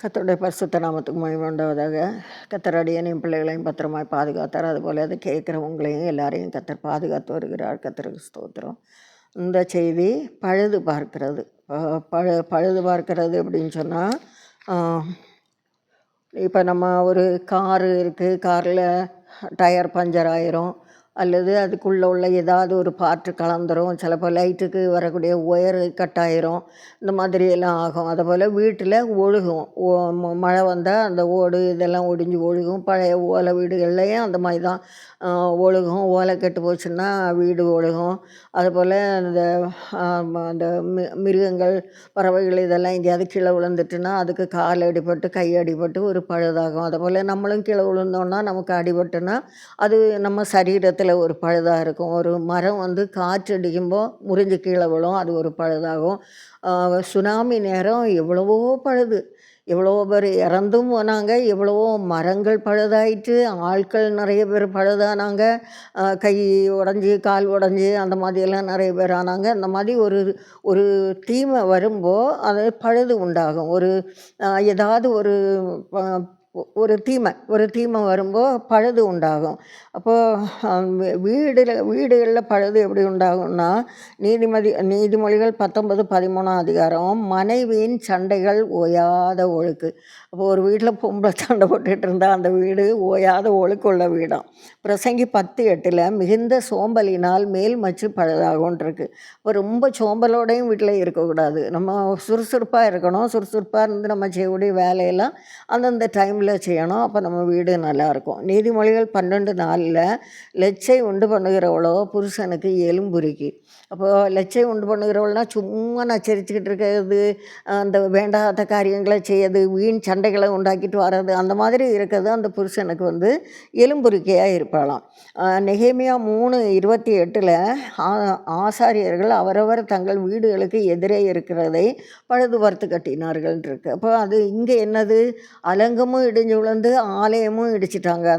கர்த்தருடைய பரிசுத்த நாமத்துக்கு மகிமை உண்டாவதாக. கர்த்தர் அடியேனையும் பிள்ளைகளையும் பத்திரமாய் பாதுகாத்தார். அதுபோல் அதை கேட்குறவங்களையும் எல்லாரையும் கர்த்தர் பாதுகாத்து வருகிறார். கர்த்தருக்கு ஸ்தோத்திரம். இந்த செய்தி பழுது பார்க்கிறது. பழுது பார்க்கிறது அப்படின்னு சொன்னால், இப்போ நம்ம ஒரு காரு இருக்குது, காரில் டயர் பஞ்சர் ஆயிரும், அல்லது அதுக்குள்ளே உள்ள ஏதாவது ஒரு பார்ட்டு கலந்துரும், சிலப்போ லைட்டுக்கு வரக்கூடிய ஒயரு கட் ஆயிரும், இந்த மாதிரியெல்லாம் ஆகும். அதுபோல் வீட்டில் ஒழுகும், மழை வந்தால் அந்த ஓடு இதெல்லாம் ஒடிஞ்சு ஒழுகும். பழைய ஓலை வீடுகள்லையும் அந்த மாதிரி தான் ஒழுகும். ஓலை கெட்டு போச்சுன்னா வீடு ஒழுகும். அதுபோல் அந்த மிருகங்கள், பறவைகள் இதெல்லாம் எங்கேயாவது கீழே விழுந்துட்டுன்னா அதுக்கு கால் அடிபட்டு கை அடிபட்டு ஒரு பழுதாகும். அதுபோல் நம்மளும் கீழே விழுந்தோன்னா நமக்கு அடிபட்டுன்னா அது நம்ம சரீரத்தில் ஒரு பழுதாக இருக்கும். ஒரு மரம் காற்று அடிக்கும்போது முறிஞ்சு கீழே விழும், அது ஒரு பழுதாகும். சுனாமி நேரம் எவ்வளவோ பழுது, எவ்வளோ பேர் இறந்தும் போனாங்க, எவ்வளவோ மரங்கள் பழுதாயிட்டு, ஆட்கள் நிறைய பேர் பழுதானாங்க, கை உடஞ்சி கால் உடஞ்சி அந்த மாதிரியெல்லாம் நிறைய பேர் ஆனாங்க. அந்த மாதிரி ஒரு தீமை வரும்போது அது பழுது உண்டாகும். ஏதாவது ஒரு தீமை வரும்போது பழுது உண்டாகும். அப்போது வீடுகளில் பழுது எப்படி உண்டாகும்னா, நீதிமொழிகள் 19:13 அதிகாரம், மனைவியின் சண்டைகள் ஓயாத ஒழுக்கு. அப்போது ஒரு வீட்டில் பொம்பளை சண்டை போட்டுட்டு இருந்தால் அந்த வீடு ஓயாத ஒழுக்குள்ள வீடாம். பிரசங்கி 10:8 மிகுந்த சோம்பலினால் மேல் மச்சு பழுதாகும்ன்றிருக்கு. இப்போ ரொம்ப சோம்பலோடையும் வீட்டில் இருக்கக்கூடாது. நம்ம சுறுசுறுப்பாக இருக்கணும். சுறுசுறுப்பாக இருந்து நம்ம செய்யக்கூடிய வேலையெல்லாம் அந்தந்த டைமில் செய்யணும். அப்போ நம்ம வீடு நல்லாயிருக்கும். நீதிமொழிகள் 12:4 லெச்சை உண்டு பண்ணுகிறவளோ புருஷனுக்கு எலும்புருக்கி. அப்போது லெச்சை உண்டு பண்ணுகிறவள்னால் சும்மா நச்சரிச்சுக்கிட்டு இருக்கிறது, அந்த வேண்டாத காரியங்களை செய்யறது, வீண் சண்டைகளை உண்டாக்கிட்டு வர்றது, அந்த மாதிரி இருக்கிறது அந்த புருஷனுக்கு எலும்புருக்கையாக இருப்பாளாம். நெகேமியா 3:28 ஆசாரியர்கள் அவரவர் தங்கள் வீடுகளுக்கு எதிரே இருக்கிறதை பழுது பார்த்து கட்டினார்கள் இருக்கு. அப்போ அது இங்கே என்னது, அலங்கமும் இடிஞ்சு விழுந்து ஆலயமும் இடிச்சிட்டாங்க.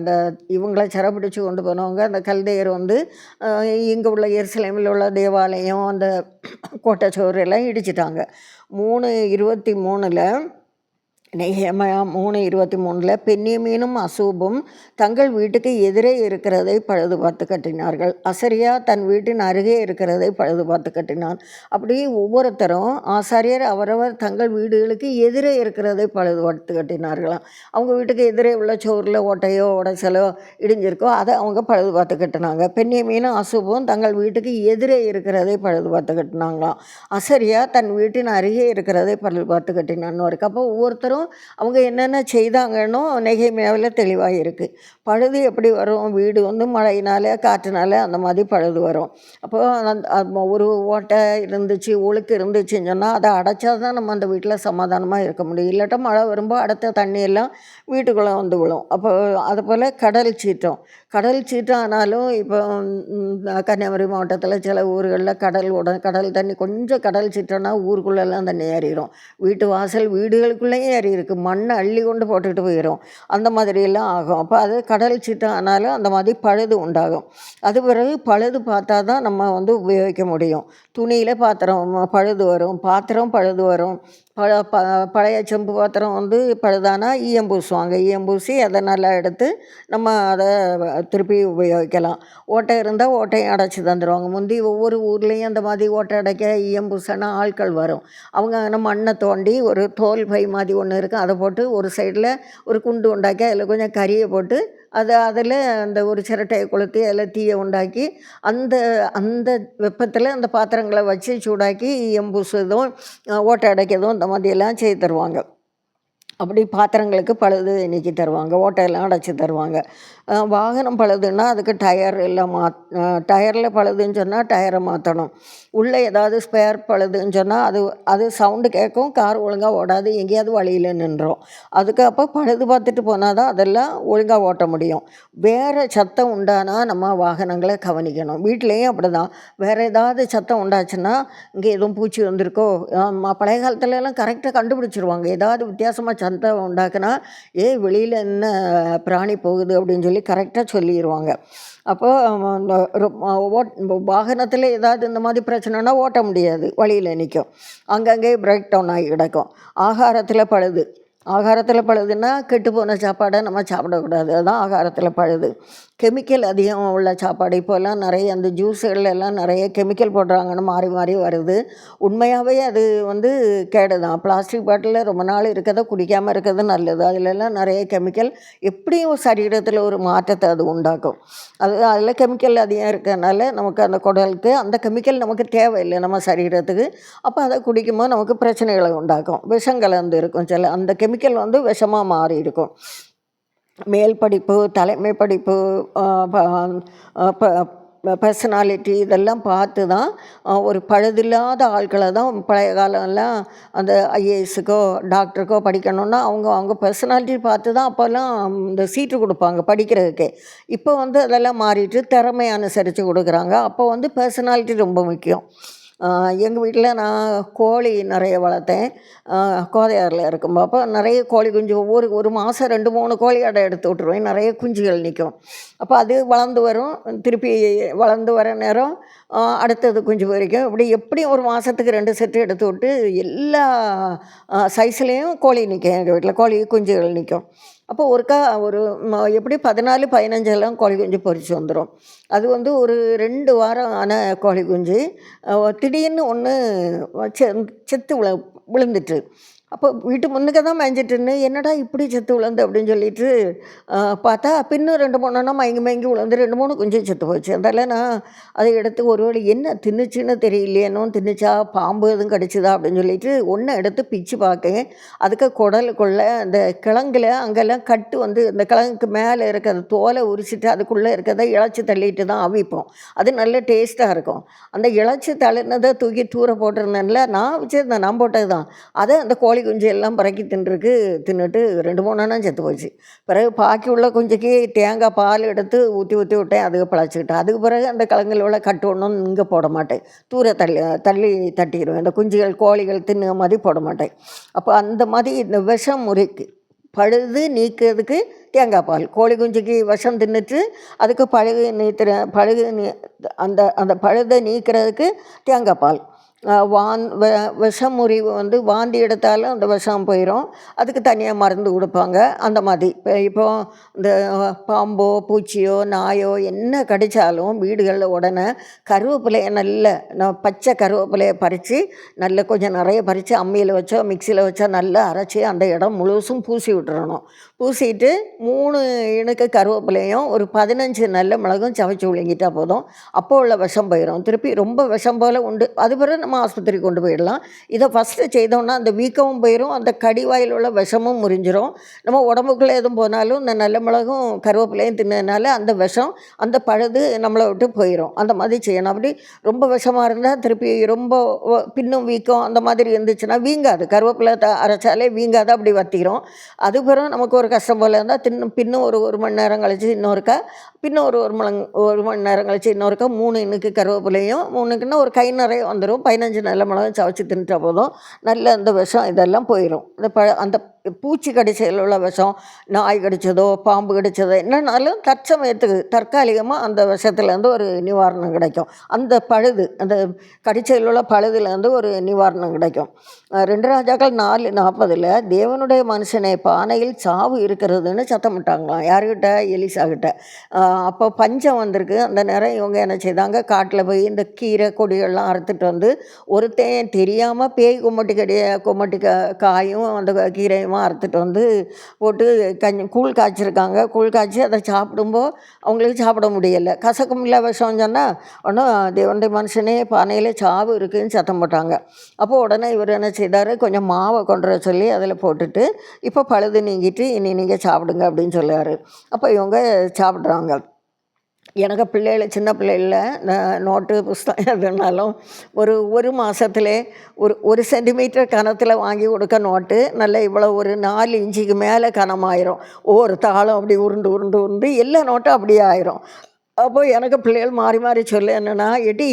இவங்களை சிறப்பிடிச்சு கொண்டு போனவங்க அந்த கல்தையர் இங்கே உள்ள எருசலேமில் உள்ள தேவாலயம், அந்த கோட்டை சுவர் எல்லாம் இடிச்சிட்டாங்க. 3:23 நெகேமியா 3:23 பென்யமீனும் அசூபும் தங்கள் வீட்டுக்கு எதிரே இருக்கிறதை பழுது பார்த்து கட்டினார்கள். அசரியா தன் வீட்டின் அருகே இருக்கிறதை பழுது பார்த்து கட்டினான். அப்படி ஒவ்வொருத்தரும் ஆசாரியர் அவரவர் தங்கள் வீடுகளுக்கு எதிரே இருக்கிறதை பழுது பார்த்து கட்டினார்களாம். அவங்க வீட்டுக்கு எதிரே உள்ள சோறில் ஓட்டையோ உடைச்சலோ இடிஞ்சிருக்கோ அதை அவங்க பழுது பார்த்து கட்டினாங்க. பென்யமீனும் அசூபும் தங்கள் வீட்டுக்கு எதிரே இருக்கிறதை பழுது பார்த்து கட்டினாங்களாம். அசரியா தன் வீட்டின் அருகே இருக்கிறதை பழுது பார்த்து கட்டினான்னு இருக்கு. அப்போ ஒவ்வொருத்தரும் அவங்க என்னென்ன செய்தாங்கன்னோ நெகேமியாவில் தெளிவாக இருக்குது. பழுது எப்படி வரும், வீடு மழையினால காற்றுனால அந்த மாதிரி பழுது வரும். அப்போது ஒரு ஓட்டை இருந்துச்சு, ஒழுக்கு இருந்துச்சுன்னு சொன்னால் அதை அடைச்சா தான் நம்ம அந்த வீட்டில் சமாதானமாக இருக்க முடியும். இல்லாட்டா மழை வரும்போது அடுத்த தண்ணியெல்லாம் வீட்டுக்குள்ளே விழும். அப்போ அதுபோல் கடல் சீற்றம் ஆனாலும் இப்போ கன்னியாகுமரி மாவட்டத்தில் சில ஊர்களில் கடல் தண்ணி கொஞ்சம் கடல் சீற்றம்னா ஊருக்குள்ளெல்லாம் தண்ணி ஏறிடும். வீட்டு வாசல் வீடுகளுக்குள்ளேயும் ஏறி இருக்குது, மண்ணை அள்ளி கொண்டு போட்டுட்டு போயிடும். அந்த மாதிரியெல்லாம் ஆகும். அப்போ அது கடல் சீற்றம் ஆனாலும் அந்த மாதிரி பழுது உண்டாகும். அது பிறகு பழுது பார்த்தா தான் நம்ம உபயோகிக்க முடியும். துணியில் பாத்திரம் பழுது வரும், பாத்திரம் பழுது வரும். பழைய செம்பு பாத்திரம் பழுதானா ஈயம் பூசுவாங்க. ஈயம் பூசி அதை நல்லா எடுத்து நம்ம அதை திருப்பி உபயோகிக்கலாம். ஓட்டை இருந்தால் ஓட்டையும் அடைச்சி தந்துடுவாங்க. முந்தி ஒவ்வொரு ஊர்லேயும் அந்த மாதிரி ஓட்டை அடைக்க ஈயம் பூசினா ஆட்கள் வரும். அவங்க மண்ணை தோண்டி ஒரு தோல் பை மாதிரி ஒன்று இருக்கும், அதை போட்டு ஒரு சைடில் ஒரு குண்டு உண்டாக்கி அதில் கொஞ்சம் கறியை போட்டு அதில் அந்த ஒரு சிரட்டையை கொளுத்தி அதில் தீயை உண்டாக்கி அந்த வெப்பத்தில் அந்த பாத்திரங்களை வச்சு சூடாக்கி எம்பூசுதும் ஓட்டை அடைக்கிறதும் இந்த மாதிரியெல்லாம் செய்து தருவாங்க. அப்படி பாத்திரங்களுக்கு பழுது நீக்கி தருவாங்க, ஓட்டையெல்லாம் அடைச்சி தருவாங்க. வாகனம் பழுதுன்னா அதுக்கு டயர் எல்லாம் டயரில் பழுதுன்னு சொன்னால் டயரை மாற்றணும். உள்ளே ஏதாவது ஸ்பேர் பழுதுன்னு சொன்னால் அது சவுண்டு கேட்கும், கார் ஒழுங்காக ஓடாது, எங்கேயாவது வழியில் நின்றோம். அதுக்கு அப்போ பழுது பார்த்துட்டு போனால் தான் அதெல்லாம் ஒழுங்காக ஓட்ட முடியும். வேறு சத்தம் உண்டானா நம்ம வாகனங்களை கவனிக்கணும். வீட்லேயும் அப்படி தான். வேறு ஏதாவது சத்தம் உண்டாச்சுன்னா இங்கே எதுவும் பூச்சி வந்திருக்கோ, பழைய காலத்துலலாம் கரெக்டாக கண்டுபிடிச்சிருவாங்க. ஏதாவது வித்தியாசமாக சத்தம் உண்டாக்குனா வெளியில் என்ன பிராணி போகுது அப்படின்னு சொல்லி கரெக்டாக சொல்லிடுவாங்க. அப்போது வாகனத்தில் ஏதாவது இந்த மாதிரி பிரச்சனைனா ஓட்ட முடியாது, வழியில் நிற்கும், அங்கங்கே பிரேக் டவுன் ஆகி கிடக்கும். ஆகாரத்தில் பழுது, ஆகாரத்தில் பழுதுன்னா கெட்டுப்போன சாப்பாடை நம்ம சாப்பிடக்கூடாது. அதுதான் ஆகாரத்தில் பழுது. கெமிக்கல் அதிகம் உள்ள சாப்பாடு இப்போல்லாம் நிறைய அந்த ஜூஸுகள் எல்லாம் நிறைய கெமிக்கல் போடுறாங்கன்னு மாறி மாறி வருது. உண்மையாகவே அது வந்து கேடு தான். பிளாஸ்டிக் பாட்டிலில் ரொம்ப நாள் இருக்கிறத குடிக்காமல் இருக்கிறது நல்லது. அதிலெல்லாம் நிறைய கெமிக்கல் எப்படியும் சரீரத்தில் ஒரு மாற்றத்தை அது உண்டாக்கும். அதில் கெமிக்கல் அதிகம் இருக்கிறதுனால நமக்கு அந்த குடலுக்கு அந்த கெமிக்கல் நமக்கு தேவையில்லை நம்ம சரீரத்துக்கு. அப்போ அதை குடிக்கும்போது நமக்கு பிரச்சனைகளை உண்டாக்கும். விஷம் கலந்து இருக்கும். சில அந்த கெமிக்கல் வந்து விஷமாக மாறி இருக்கும். மேல் படிப்பு, தலைமை படிப்பு, பர்சனாலிட்டி இதெல்லாம் பார்த்து தான் ஒரு பழுதில்லாத ஆட்களை தான் பழைய காலம்லாம் அந்த ஐஏஎஸ்ஸுக்கோ டாக்டருக்கோ படிக்கணுன்னா அவங்க பர்சனாலிட்டி பார்த்து தான் அப்போல்லாம் இந்த சீட்டு கொடுப்பாங்க படிக்கிறதுக்கே. இப்போ வந்து அதெல்லாம் மாறிட்டு திறமை அனுசரித்து கொடுக்குறாங்க. அப்போ வந்து பர்சனாலிட்டி ரொம்ப முக்கியம். எங்கள் வீட்டில் நான் கோழி நிறைய வளர்த்தேன். கோதையாரில் இருக்கும்போது அப்போ நிறைய கோழி குஞ்சு ஒரு மாதம் 2, 3 கோழி அடை எடுத்து விட்ருவேன். நிறைய குஞ்சுகள் நிற்கும். அப்போ அது வளர்ந்து வரும். திருப்பி வளர்ந்து வர நேரம் அடுத்தது குஞ்சு பொரிக்கும். இப்படி எப்படியும் ஒரு மாதத்துக்கு 2 செட்டு எடுத்து விட்டு எல்லா சைஸ்லேயும் கோழி நிற்கும். எங்கள் வீட்டில் கோழி குஞ்சுகள் நிற்கும். அப்போ ஒருக்கா எப்படி 14, 15 எல்லாம் கோழி குஞ்சு பொரிச்சு வந்துடும். அது வந்து ஒரு 2 வாரம் ஆன கோழி குஞ்சு திடீர்னு ஒன்று செத்து விழுந்துட்டு. அப்போ வீட்டு முன்னுக்கு தான் மேய்ஞ்சிட்டுன்னு என்னடா இப்படி செத்து விழுந்து அப்படின்னு சொல்லிட்டு பார்த்தா பின்னும் 2, 3 மயங்கி விழுந்து 2, 3 குஞ்சு செத்து போச்சு. அதனால் நான் அதை எடுத்து ஒருவேளை என்ன தின்னுச்சுன்னு தெரியலையேனும், தின்னுச்சா பாம்பு எதுவும் கடிச்சுதா அப்படின்னு சொல்லிட்டு ஒன்றை எடுத்து பிச்சு பார்க்கேன். அதுக்கு குடலுக்குள்ளே அந்த கிழங்குல அங்கெல்லாம் கட்டு வந்து இந்த கிழங்குக்கு மேலே இருக்கிற தோலை உரிச்சிட்டு அதுக்குள்ளே இருக்கிறத இழைச்சி தள்ளிட்டு தான் அவிப்போம். அது நல்ல டேஸ்ட்டாக இருக்கும். அந்த இழைச்சி தள்ளினதை தூக்கி தூர போட்டிருந்தேன்ல, நான் வச்சுருந்தேன், நான் போட்டது தான். அதை அந்த கோழி குஞ்சு எல்லாம் பறக்கி தின்னுட்டு 2, 3 செத்து போச்சு. பிறகு பாக்கி உள்ள குஞ்சுக்கு தேங்காய் பால் எடுத்து ஊற்றி விட்டேன். அதுக்கு பழச்சிக்கிட்டேன். அதுக்கு பிறகு அந்த கிழங்குல உள்ள கட்டு ஒன்றும் இங்கே போட மாட்டேன். தூர தள்ளி தட்டிடுவேன். இந்த குஞ்சுகள் கோழிகள் தின்ன மாதிரி போட மாட்டேன். அப்போ அந்த மாதிரி இந்த விஷம் முறைக்கு பழுது நீக்கிறதுக்கு தேங்காய் பால். கோழி குஞ்சுக்கு விஷம் தின்னுட்டு அதுக்கு அந்த பழுதை நீக்கிறதுக்கு தேங்காய் பால். விஷம் முறிவு வந்து வாந்தி எடுத்தாலும் அந்த விஷம் போயிடும். அதுக்கு தனியாக மருந்து கொடுப்பாங்க. அந்த மாதிரி இப்போ இந்த பாம்போ பூச்சியோ நாயோ என்ன கடித்தாலும் வீடுகளில் உடனே கருவேப்பிலையை பச்சை கருவேப்பிலையை பறித்து கொஞ்சம் நிறைய பறித்து அம்மியில் வச்சோ மிக்சியில் வச்சோ நல்லா அரைச்சி அந்த இடம் முழுசும் பூசி விட்டுறணும். பூசிட்டு 3 இணுக்கு கருவேப்பிலையும் ஒரு 15 நல்ல மிளகும் சவைச்சி விழுங்கிட்டா போதும். அப்போ உள்ள விஷம் போயிடும். திருப்பி ரொம்ப விஷம் போல் உண்டு. அது பிறகு நம்ம ஆஸ்பத்திரிக்கு கொண்டு போயிடலாம். இதை ஃபஸ்ட்டு செய்தோம்னா அந்த வீக்கமும் போயிடும், அந்த கடிவாயில் உள்ள விஷமும் முறிஞ்சிரும். நம்ம உடம்புக்குள்ளே எதுவும் போனாலும் இந்த நல்ல மிளகும் கருவேப்பிலையும் தின்னதுனால அந்த விஷம் அந்த பழுது நம்மளை விட்டு போயிடும். அந்த மாதிரி செய்யணும். அப்படி ரொம்ப விஷமாக இருந்தால் திருப்பி ரொம்ப பின்னும் வீக்கம் அந்த மாதிரி இருந்துச்சுன்னா வீங்காது. கருவேப்பிலை அரைச்சாலே வீங்காது, அப்படி வத்திக்கிறோம். அது பிறகு நமக்கு ஒரு கஷ்டம் போல் இருந்தால் பின்னும் ஒரு மணி நேரம் கழிச்சு இன்னொருக்கா, பின்னும் ஒரு மணி நேரம் கழிச்சு இன்னொருக்கா 3 இணுக்கு கருவேப்பிலையும் 3க்குன்னா ஒரு கை நிறைய வந்துடும். 15 நல்ல மிளகும் சவைச்சி தின்னுட்டா போதும். நல்ல அந்த விஷம் இதெல்லாம் போயிடும். அந்த பூச்சி கடிச்சதில் உள்ள விஷம், நாய் கடித்ததோ பாம்பு கடித்ததோ என்னன்னாலும் தற்காலிகமாக அந்த விஷத்துலேருந்து ஒரு நிவாரணம் கிடைக்கும். அந்த அந்த கடிச்சதில் உள்ள பழுதுலேருந்து ஒரு நிவாரணம் கிடைக்கும். 2 ராஜாக்கள் 4:40 தேவனுடைய மனுஷனை பானையில் சாவு இருக்கிறதுன்னு சத்தமிட்டாங்களாம். யாருக்கிட்ட? எலிசா கிட்ட. அப்போ பஞ்சம் வந்திருக்கு. அந்த நேரம் இவங்க என்ன செய்தாங்க, காட்டில் போய் இந்த கீரை கொடிகள்லாம் அறுத்துட்டு வந்து ஒருத்தன் தெரியாமல் பேய் கும்மட்டி காயும் அந்த கீரையும் அறுத்துட்டு வந்து போட்டு கூழ் காய்ச்சிருக்காங்க. கூழ் காய்ச்சி அதை சாப்பிடும்போது அவங்களுக்கு சாப்பிட முடியலை. கசக்கும் இல்லை விஷம் சொன்னால் ஒன்றும் தேவனுடைய மனுஷனே பானையில் சாவு இருக்குதுன்னு சத்தம் போட்டாங்க. அப்போ உடனே இவர் என்ன செய்தார், கொஞ்சம் மாவை கொண்டு வர சொல்லி அதில் போட்டுட்டு இப்போ பழுது நீங்கிட்டு இனி நீங்கள் சாப்பிடுங்க அப்படின்னு சொல்லுவார். அப்போ இவங்க சாப்பிட்றாங்க. எனக்கு சின்ன பிள்ளைகளில் நோட்டு புஸ்தகம் எதுனாலும் ஒரு மாதத்துலே ஒரு சென்டிமீட்டர் கனத்தில் வாங்கி கொடுக்க நோட்டு நல்ல இவ்வளோ ஒரு 4 இன்ச்சுக்கு மேலே கனமாயிரும். ஒவ்வொரு தாளும் அப்படி உருண்டு எல்லா நோட்டும் அப்படியே ஆயிரும். அப்போ எனக்கு பிள்ளைகள் மாறி மாறி சொல்ல என்னன்னா, "எடி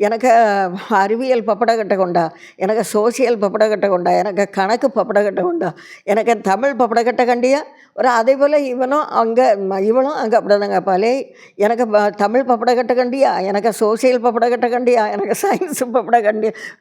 எனக்கு அறிவியல் பப்படக்கட்ட கொண்டா, எனக்கு சோசியல் பப்படக்கட்ட கொண்டா, எனக்கு கணக்கு பப்படக்கட்ட கொண்டா, எனக்கு தமிழ் பப்படக்கட்ட கண்டியா?" ஒரு அதேபோல இவளும் அங்கே அப்படிதாங்க கேட்பாளே, "எனக்கு தமிழ் பப்படக்கட்ட கண்டியா? எனக்கு சோசியல் பப்படக்கட்ட கண்டியா? எனக்கு சயின்ஸ்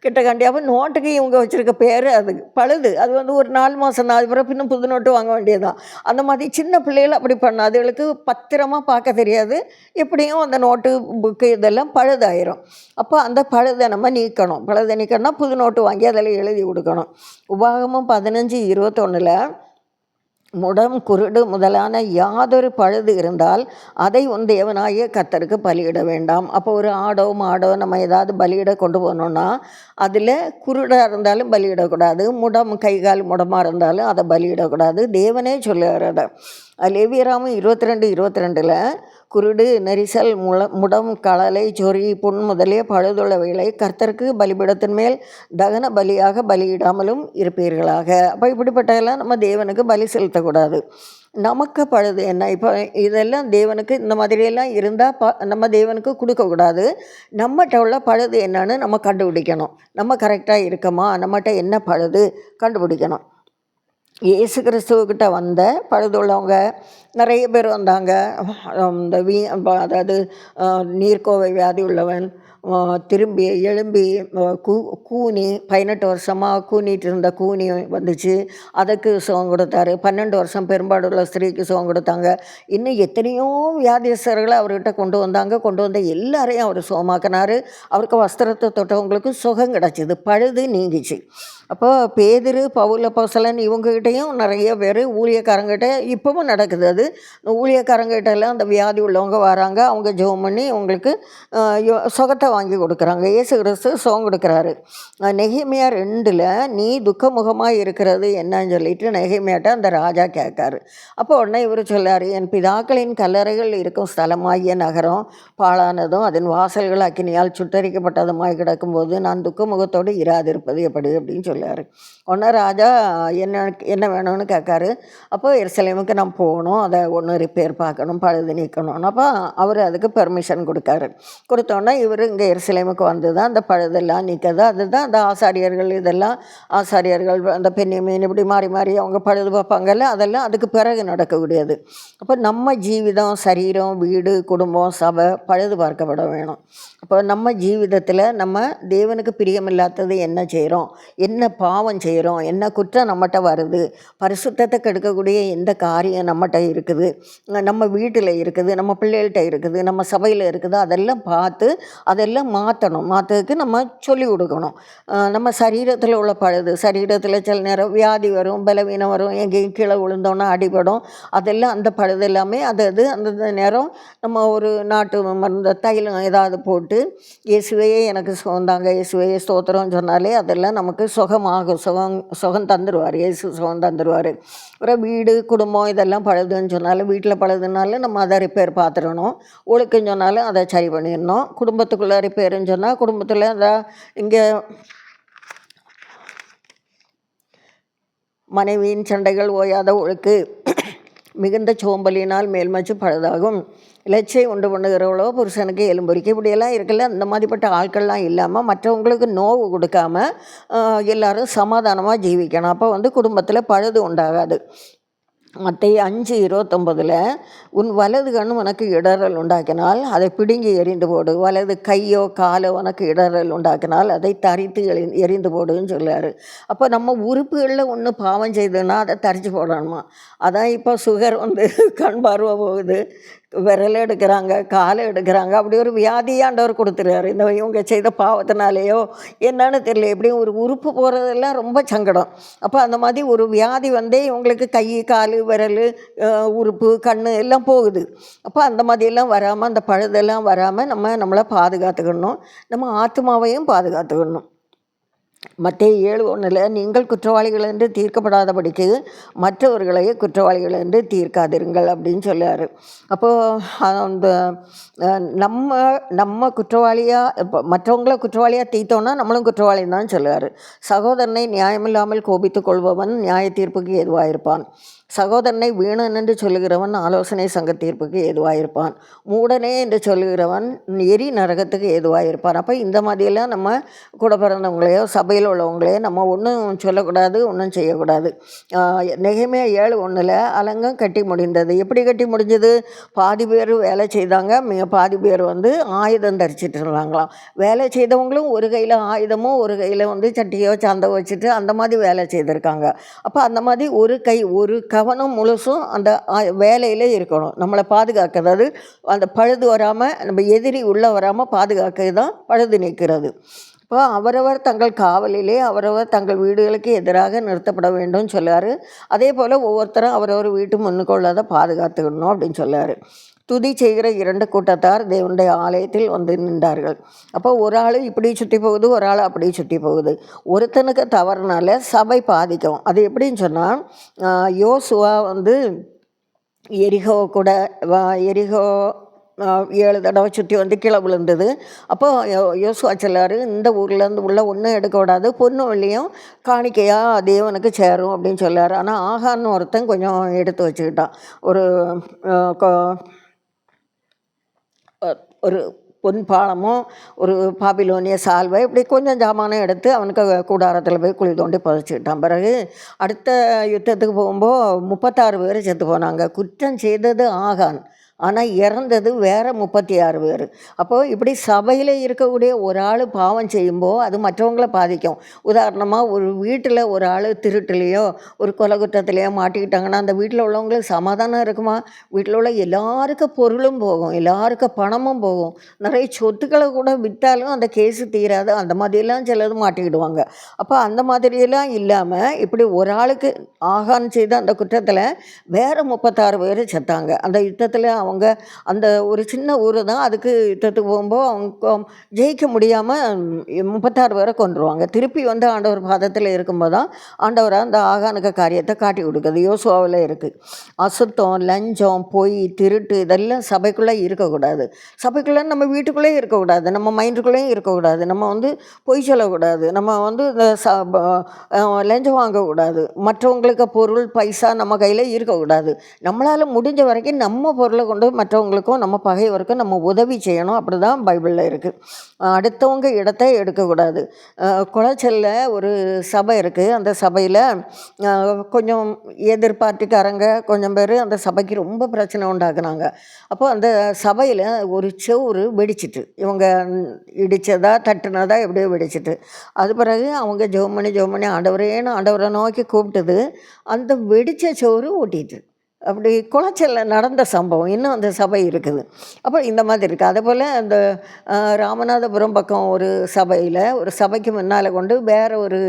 கிட்ட கண்டியா?" அப்போ நோட்டுக்கு இவங்க வச்சுருக்க பேர் அது பழுது. அது வந்து ஒரு 4 மாதம் தான். அதுக்கப்புறம் இன்னும் புது நோட்டு வாங்க வேண்டியது தான். அந்த மாதிரி சின்ன பிள்ளைகள் அப்படி பண்ண அதுகளுக்கு பத்திரமா பார்க்க தெரியாது. எப்படியும் அந்த நோட்டு, புக்கு இதெல்லாம் பழுதாயிரும். அப்போ அந்த பழுதை நம்ம நீக்கணும். பழுதை நீக்கணும்னா புது நோட்டு வாங்கி அதில் எழுதி கொடுக்கணும். உபாகமம் 15:21 முடம், குருடு முதலான யாதொரு பழுது இருந்தால் அதை உன் தேவனாகிய கர்த்தருக்கு பலியிட வேண்டாம். அப்போ ஒரு ஆடோ மாடோ நம்ம ஏதாவது பலியிட கொண்டு போனோம்னா அதில் குருடாக இருந்தாலும் பலியிடக்கூடாது, முடம் கை கால் முடமாக இருந்தாலும் அதை பலியிடக்கூடாது. தேவனே சொல்லுவார் அதை. லேவியராமம் 22:22 குருடு, நெரிசல், முடம், களலை, சொறி, புண் முதலிய பழுதுள்ளவைகளை கர்த்தருக்கு பலிபீடத்தின் மேல் தகன பலியாக பலியிடாமலும் இருப்பீர்களாக. அப்போ இப்படிப்பட்டதெல்லாம் நம்ம தேவனுக்கு பலி செலுத்தக்கூடாது. நமக்கு பழுது என்ன? இப்போ இதெல்லாம் தேவனுக்கு இந்த மாதிரியெல்லாம் இருந்தால் நம்ம தேவனுக்கு கொடுக்கக்கூடாது. நம்மகிட்ட உள்ள பழுது என்னன்னு நம்ம கண்டுபிடிக்கணும். நம்ம கரெக்டாக இருக்கோமா, நம்மகிட்ட என்ன பழுது கண்டுபிடிக்கணும். இயேசு கிறிஸ்துவக்கிட்ட வந்த பழுதுள்ளவங்க நிறைய பேர் வந்தாங்க. இந்த அதாவது நீர்க்கோவை வியாதி உள்ளவன், திரும்பி எழும்பி கூனி 18 வருஷமாக கூனிட்டு இருந்த கூனி வந்துச்சு, அதுக்கு சுகம் கொடுத்தாரு. 12 வருஷம் பெரும்பாடுள்ள ஸ்திரீக்கு சுகம் கொடுத்தாங்க. இன்னும் எத்தனையோ வியாதியஸ்தர்களை அவர்கிட்ட கொண்டு வந்தாங்க. கொண்டு வந்த எல்லாரையும் அவர் சுகமாக்கினார். அவருக்கு வஸ்திரத்தை தொட்டவங்களுக்கு சுகம் கிடச்சிது, பழுது நீங்கிச்சு. அப்போ பேதுரு, பவுல் அப்போஸ்தலன் இவங்ககிட்டையும் நிறைய பேர் ஊழியக்காரங்கிட்ட இப்போவும் நடக்குது. அது ஊழியக்காரங்கிட்ட எல்லாம் அந்த வியாதி உள்ளவங்க வராங்க. அவங்க ஜெபம் பண்ணி அவங்களுக்கு சுகத்தை வாங்கி கொடுக்குறாங்க. இயேசு கிறிஸ்து சுகம் கொடுக்குறாரு. நெகேமியா 2 நீ துக்கமுகமாக இருக்கிறது என்னன்னு சொல்லிட்டு நெகேமியாட்ட அந்த ராஜா கேட்காரு. அப்போ உடனே இவர் சொல்லார், என் பிதாக்களின் கல்லறைகள் இருக்கும் ஸ்தலமாகிய நகரம் பாழானதும் அதன் வாசல்கள் அக்கினியால் சுட்டரிக்கப்பட்டதுமாய் கிடக்கும்போது நான் துக்கமுகத்தோடு இராதிருப்பது எப்படி அப்படின்னு சொல்லுவார். உடனே ராஜா என்ன வேணும்னு கேட்காரு. அப்போ எருசலேமுக்கு நான் போகணும், அதை ஒன்று ரிப்பேர் பார்க்கணும், பழுது நீக்கணும். அப்போ அவர் அதுக்கு பெர்மிஷன் கொடுக்காரு. கொடுத்தோன்னே இவர் இங்கே எருசலேமுக்கு வந்து தான் அந்த பழுதெல்லாம் நீக்கிறது. அதுதான் அந்த ஆசாரியர்கள், இதெல்லாம் ஆசாரியர்கள் அந்த பெண்ணியமீன் இப்படி மாறி மாறி அவங்க பழுது பார்ப்பாங்கல்ல, அதெல்லாம் அதுக்கு பிறகு நடக்கக்கூடியது. அப்போ நம்ம ஜீவிதம், சரீரம், வீடு, குடும்பம், சபை பழுது பார்க்கப்பட வேணும். அப்போ நம்ம ஜீவிதத்தில் நம்ம தேவனுக்கு பிரியமில்லாதது என்ன செய்கிறோம், என்ன பாவம் செய்கிறோம், என்ன குற்றம் நம்மகிட்ட வருது, பரிசுத்தத்தை கெடுக்கக்கூடிய எந்த காரியம் நம்மகிட்ட இருக்குது, நம்ம வீட்டில் இருக்குது, நம்ம பிள்ளைகள்கிட்ட இருக்குது, நம்ம சபையில் இருக்குது, அதெல்லாம் பார்த்து அதெல்லாம் மாற்றதுக்கு நம்ம சொல்லி கொடுக்கணும். நம்ம சரீரத்தில் உள்ள பழுது, சரீரத்தில் சில நேரம் வியாதி வரும், பலவீனம் வரும், எங்கேயும் கீழே விழுந்தோன்னா அடிபடும், அதெல்லாம் அந்த பழுது எல்லாமே அது அந்த நேரம் நம்ம ஒரு நாட்டு மருந்து தைலம் ஏதாவது போட்டு இயேசுவே எனக்கு சுகந்தாங்க, இயேசுவே ஸ்தோத்திரம் சொன்னாலே அதெல்லாம் நமக்கு சுகமாகும். சுகம் தந்துடுவார், இயேசு சுகம் தந்துடுவார். அப்புறம் வீடு, குடும்பம் இதெல்லாம் பழுதுன்னு சொன்னாலும், வீட்டில் பழுதுனாலும் நம்ம அதை ரிப்பேர் பார்த்துடணும். ஒழுக்குன்னு சொன்னாலும் அதை சரி பண்ணிடணும். குடும்பத்துக்குள்ளே ரிப்பேருன்னு சொன்னால் குடும்பத்தில் இங்கே மனைவியின் சண்டைகள் ஓயாத ஒழுக்கு மிகுந்த சோம்பலினால் மேல்மச்சு பழுதாகும். இலச்சை உண்டு பண்ணுகிறவளோ புருஷனுக்கு எலும்பொறிக்கு இப்படியெல்லாம் இருக்குல்ல. அந்த மாதிரிப்பட்ட ஆட்கள்லாம் இல்லாமல் மற்றவங்களுக்கு நோவு கொடுக்காம எல்லோரும் சமாதானமாக ஜீவிக்கணும். அப்போ குடும்பத்தில் பழுது உண்டாகாது. மத்தேயு 5:29 உன் வலது கண் உனக்கு இடறல் உண்டாக்கினால் அதை பிடுங்கி எறிந்து போடு, வலது கையோ காலோ உனக்கு இடறல் உண்டாக்கினால் அதை தரித்து எறிந்து போடுன்னு சொல்லுவார். அப்போ நம்ம உறுப்புகளில் ஒன்று பாவம் செய்ததுன்னா அதை தரித்து போடணுமா. அதான் இப்போ சுகர் கண் பார்வை போகுது, விரல் எடுக்கிறாங்க, காலை எடுக்கிறாங்க, அப்படி ஒரு வியாதியாண்டவர் கொடுத்துருக்காரு. இந்த இவங்க செய்த பாவத்தினாலேயோ என்னன்னு தெரியல, எப்படியும் ஒரு உறுப்பு போகிறதெல்லாம் ரொம்ப சங்கடம். அப்போ அந்த மாதிரி ஒரு வியாதி இவங்களுக்கு கை, கால், விரல், உறுப்பு, கண் எல்லாம் போகுது. அப்போ அந்த மாதிரியெல்லாம் வராமல், அந்த பழுதெல்லாம் வராமல் நம்மளை பாதுகாத்துக்கணும். நம்ம ஆத்மாவையும் பாதுகாத்துக்கணும். மத்தேயு 7:1 நீங்கள் குற்றவாளிகள் என்று தீர்க்கப்படாதபடிக்கு மற்றவர்களை குற்றவாளிகள் என்று தீர்க்காதிருங்கள் அப்படின்னு சொல்லுவார். அப்போது அந்த நம்ம நம்ம குற்றவாளியாக இப்போ மற்றவங்கள குற்றவாளியாக தீர்த்தோன்னா நம்மளும் குற்றவாளின்னு தான் சொல்லுவார். சகோதரனை நியாயமில்லாமல் கோபித்து கொள்பவன் நியாய தீர்ப்புக்கு ஏதுவாயிருப்பான். சகோதரனை வீணன் என்று சொல்லுகிறவன் ஆலோசனை சங்க தீர்ப்புக்கு ஏதுவாயிருப்பான். மூடனே என்று சொல்லுகிறவன் எரி நரகத்துக்கு ஏதுவாயிருப்பான். அப்போ இந்த மாதிரியெல்லாம் நம்ம கூட பிறந்தவங்களையோ சபையில் உள்ளவங்களையோ நம்ம ஒன்றும் சொல்லக்கூடாது, ஒன்றும் செய்யக்கூடாது. நெகேமியா 7:1 அலங்கம் கட்டி முடிந்தது. எப்படி கட்டி முடிஞ்சது? பாதி பேர் வேலை செய்தாங்க, பாதி பேர் ஆயுதம் தரிச்சிட்டு இருந்தாங்களாம். வேலை செய்தவங்களும் ஒரு கையில் ஆயுதமும் ஒரு கையில் சட்டியோ சாந்தோ வச்சுட்டு அந்த மாதிரி வேலை செய்திருக்காங்க. அப்போ அந்த மாதிரி ஒரு கவனம் முழுசும் அந்த வேலையில் இருக்கணும். நம்மளை பாதுகாக்கிறது, அதாவது அந்த பழுது வராமல், நம்ம எதிரி உள்ளே வராமல் பாதுகாக்கிறது தான் பழுது நீக்கிறது. இப்போ அவரவர் தங்கள் காவலிலே அவரவர் தங்கள் வீடுகளுக்கு எதிராக நிறுத்தப்பட வேண்டும் சொல்லுவார். அதே போல் ஒவ்வொருத்தரும் அவரவர் வீட்டு முன்னுக்குள்ளதை பாதுகாத்துக்கணும் அப்படின்னு சொல்லுவார். துதி செய்கிற 2 கூட்டத்தார் தேவனுடைய ஆலயத்தில் நின்றார்கள். அப்போ ஒரு ஆள் இப்படி சுற்றி போகுது, ஒரு ஆள் அப்படி சுற்றி போகுது. ஒருத்தனுக்கு தவறுனால சபை பாதிக்கும். அது எப்படின்னு சொன்னால், யோசுவா எரிகோ கூட எரிகோ 7 தடவை சுற்றி கீழே விழுந்தது. அப்போ யோசுவா சொல்லாரு, இந்த ஊர்லேருந்து உள்ள ஒன்றும் எடுக்க விடாது, பொண்ணு வெள்ளியும் காணிக்கையாக தேவனுக்கு சேரும் அப்படின்னு சொல்லார். ஆனால் ஆகான்னு ஒருத்தன் கொஞ்சம் எடுத்து வச்சுக்கிட்டான். ஒரு பொன் பாலமும் ஒரு பாபிலோனிய சால்வை இப்படி கொஞ்சம் ஜாமானம் எடுத்து அவனுக்கு கூடாரத்தில் போய் குழி தோண்டி புதைச்சிக்கிட்டான். பிறகு அடுத்த யுத்தத்துக்கு போகும்போது 36 பேர் செத்து போனாங்க. குற்றம் செய்தது ஆகான், ஆனால் இறந்தது வேறு 36 பேர். அப்போது இப்படி சபையில் இருக்கக்கூடிய ஒரு ஆள் பாவம் செய்யும்போது அது மற்றவங்கள பாதிக்கும். உதாரணமாக ஒரு வீட்டில் ஒரு ஆள் திருட்டுலேயோ ஒரு கொலை குற்றத்துலேயோ மாட்டிக்கிட்டாங்கன்னா அந்த வீட்டில் உள்ளவங்களுக்கு சமாதானம் இருக்குமா? வீட்டில் உள்ள எல்லாருக்கும் பொருளும் போகும், எல்லாருக்கும் பணமும் போகும், நிறைய சொத்துக்களை கூட விற்றாலும் அந்த கேஸு தீராது. அந்த மாதிரியெல்லாம் சிலது மாட்டிக்கிடுவாங்க. அப்போ அந்த மாதிரியெல்லாம் இல்லாமல் இப்படி ஒரு ஆளுக்கு ஆகான் செய்த அந்த குற்றத்தில் வேறு 36 பேர் செத்தாங்க. அந்த யுத்தத்தில் அவங்க அந்த ஒரு சின்ன ஊர் தான், அதுக்கு யுத்தத்துக்கு போகும்போது அவங்க ஜெயிக்க முடியாமல் 36 பேரை கொண்டுருவாங்க. திருப்பி ஆண்டவர் பாதத்தில் இருக்கும்போது தான் ஆண்டவராக அந்த ஆகானுக்கு காரியத்தை காட்டி கொடுக்குது. யோசுவாவில் இருக்குது. அசுத்தம், லஞ்சம், பொய், திருட்டு இதெல்லாம் சபைக்குள்ளே இருக்கக்கூடாது. சபைக்குள்ளே நம்ம வீட்டுக்குள்ளேயும் இருக்கக்கூடாது, நம்ம மைண்டுக்குள்ளேயும் இருக்கக்கூடாது. நம்ம பொய் சொல்லக்கூடாது, நம்ம லஞ்சம் வாங்கக்கூடாது, மற்றவங்களுக்கு பொருள் பைசா நம்ம கையில் இருக்கக்கூடாது. நம்மளால் முடிஞ்ச வரைக்கும் நம்ம பொருளை கொண்டு மற்றவங்களுக்கும் நம்ம பகைவருக்கும் நம்ம உதவி செய்யணும். அப்படி தான் பைபிளில் இருக்குது. அடுத்தவங்க இடத்தை எடுக்கக்கூடாது. குளச்சல்ல ஒரு சபை இருக்குது. அந்த சபையில் கொஞ்சம் எதிர்பார்ட்டிக்காரங்க கொஞ்சம் பேர் அந்த சபைக்கு ரொம்ப பிரச்சனை உண்டாக்குனாங்க. அப்போது அந்த சபையில் ஒரு செவுறு வெடிச்சிட்டு, இவங்க இடித்ததா தட்டுனதா எப்படியோ வெடிச்சிட்டு, அது பிறகு அவங்க ஜெபம் பண்ணி ஆண்டவரை நோக்கி கூப்பிட்டது. அந்த வெடித்த செவுறு ஓட்டிட்டு அப்படி குளச்சலில் நடந்த சம்பவம் இன்னும் அந்த சபை இருக்குது. அப்போ இந்த மாதிரி இருக்குது. அதேபோல் அந்த ராமநாதபுரம் பக்கம் ஒரு சபையில் ஒரு சபைக்கு முன்னால் கொண்டு வேறு ஒரு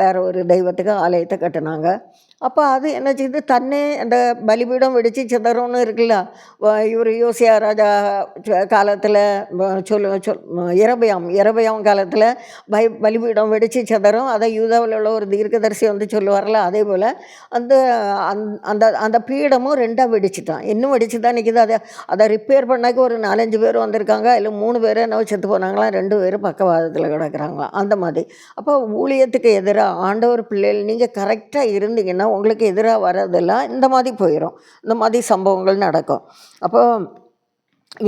வேறு ஒரு தெய்வத்துக்கு ஆலயத்தை கட்டினாங்க. அப்போ அது என்ன செய்யுது, தன்னே அந்த பலிபீடம் வெடித்து சிதறோன்னு இருக்குல்ல. இவர் யோசியா ராஜா காலத்தில் இரபயாம் காலத்தில் பலிபீடம் வெடித்து சிதறும். அதை யூதாவில் உள்ள ஒரு தீர்க்கதரிசி சொல்லுவார்ல, அதே போல் அந்த அந்த அந்த பீடமும் 2ஆக வெடிச்சிட்டான். இன்னும் வெடிச்சு தான் நிற்கிது. அதை ரிப்பேர் பண்ணாக்க ஒரு 4-5 பேர் வந்திருக்காங்க. அதில் 3 பேர் என்ன செத்து போனாங்களாம், 2 பேர் பக்கவாதத்தில் கிடக்குறாங்களாம். அந்த மாதிரி. அப்போ ஊழியத்துக்கு எதிராக ஆண்டவர் பிள்ளைகள் நீங்கள் கரெக்டாக இருந்தீங்கன்னா உங்களுக்கு எதிராக வர்றதெல்லாம் இந்த மாதிரி போயிடும். இந்த மாதிரி சம்பவங்கள் நடக்கும். அப்போ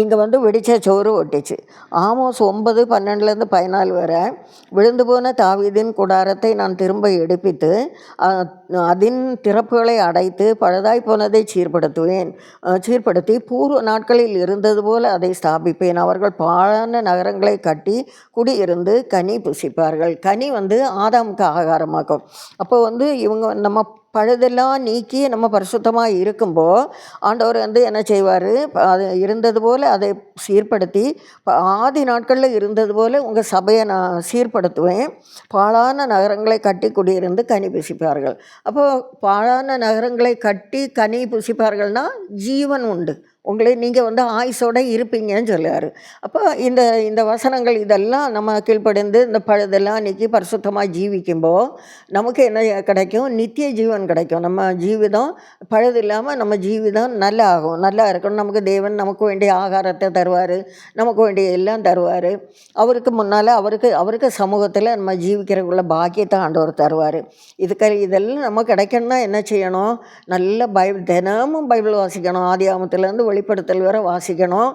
இங்கே வெடித்த சோறு ஒட்டிச்சு. ஆமோஸ் 9:12-14 வரை, விழுந்து போன தாவீதின் கூடாரத்தை நான் திரும்ப எடுப்பித்து அதன் திறப்புகளை அடைத்து பழுதாய் போனதை சீர்படுத்தி பூர்வ நாட்களில் இருந்தது போல அதை ஸ்தாபிப்பேன். அவர்கள் பாழான நகரங்களை கட்டி குடியிருந்து கனி புசிப்பார்கள். கனி ஆதாமுக்கு ஆகாரமாக்கும். அப்போ இவங்க நம்ம பழுதெல்லாம் நீக்கி நம்ம பரிசுத்தமாக இருக்கும்போது ஆண்டவர் என்ன செய்வார், அது இருந்தது போல் அதை சீர்படுத்தி ஆதி நாட்களில் இருந்தது போல் உங்கள் சபையை நான் சீர்படுத்துவேன். பாழான நகரங்களை கட்டி குடியிருந்து கனி புசிப்பார்கள். அப்போது பாழான நகரங்களை கட்டி கனி புசிப்பார்கள்னால் ஜீவன் உண்டு, நீங்கள் வந்து ஆயுசோட இருப்பீங்கன்னு சொல்லுவார். அப்போ இந்த இந்த வசனங்கள் இதெல்லாம் நம்ம கீழ்ப்படிந்து இந்த பழுதெல்லாம் நீக்கி பரிசுத்தமாக ஜீவிக்கும்போ நமக்கு என்ன கிடைக்கும்? நித்திய ஜீவன் கிடைக்கும். நம்ம ஜீவிதம் பழுது இல்லாமல் நம்ம ஜீவிதம் நல்லா ஆகும். நல்லா இருக்கணும். நமக்கு தேவன் நமக்கு வேண்டிய ஆகாரத்தை தருவார், நமக்கு வேண்டிய எல்லாம் தருவார். அவருக்கு முன்னால் அவருக்கு அவருக்கு சமூகத்தில் நம்ம ஜீவிக்கிறதுக்குள்ள பாக்கியத்தை ஆண்டவர் தருவார். இதெல்லாம் நம்ம கிடைக்கணும்னா என்ன செய்யணும்? நல்ல தினமும் பைபிள் வாசிக்கணும். ஆதியாகமத்திலேருந்து வெளிப்படுத்தல் வரை வாசிக்கணும்.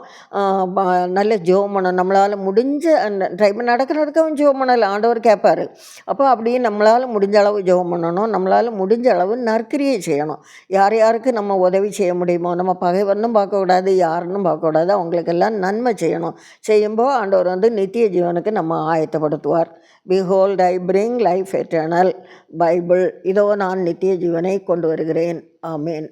நல்ல ஜெபம் பண்ணணும். நம்மளால் முடிஞ்ச அந்த டைம் நடக்கிறதுக்கும் ஜெபம் பண்ணல, ஆண்டவர் கேட்பார். அப்போ அப்படியே நம்மளால் முடிஞ்ச அளவு ஜெபம் பண்ணணும். நம்மளால் முடிஞ்ச அளவு நற்கிரியை செய்யணும். யார் யாருக்கு நம்ம உதவி செய்ய முடியுமோ, நம்ம பகைவனும் பார்க்கக்கூடாது, யாருன்னு பார்க்கக்கூடாது, அவங்களுக்கெல்லாம் நன்மை செய்யணும். செய்யும்போது ஆண்டவர் வந்து நித்திய ஜீவனுக்கு நம்ம ஆயத்தப்படுத்துவார். Behold I bring life eternal Bible. இதோ நான் நித்திய ஜீவனை கொண்டு வருகிறேன். ஆமேன்.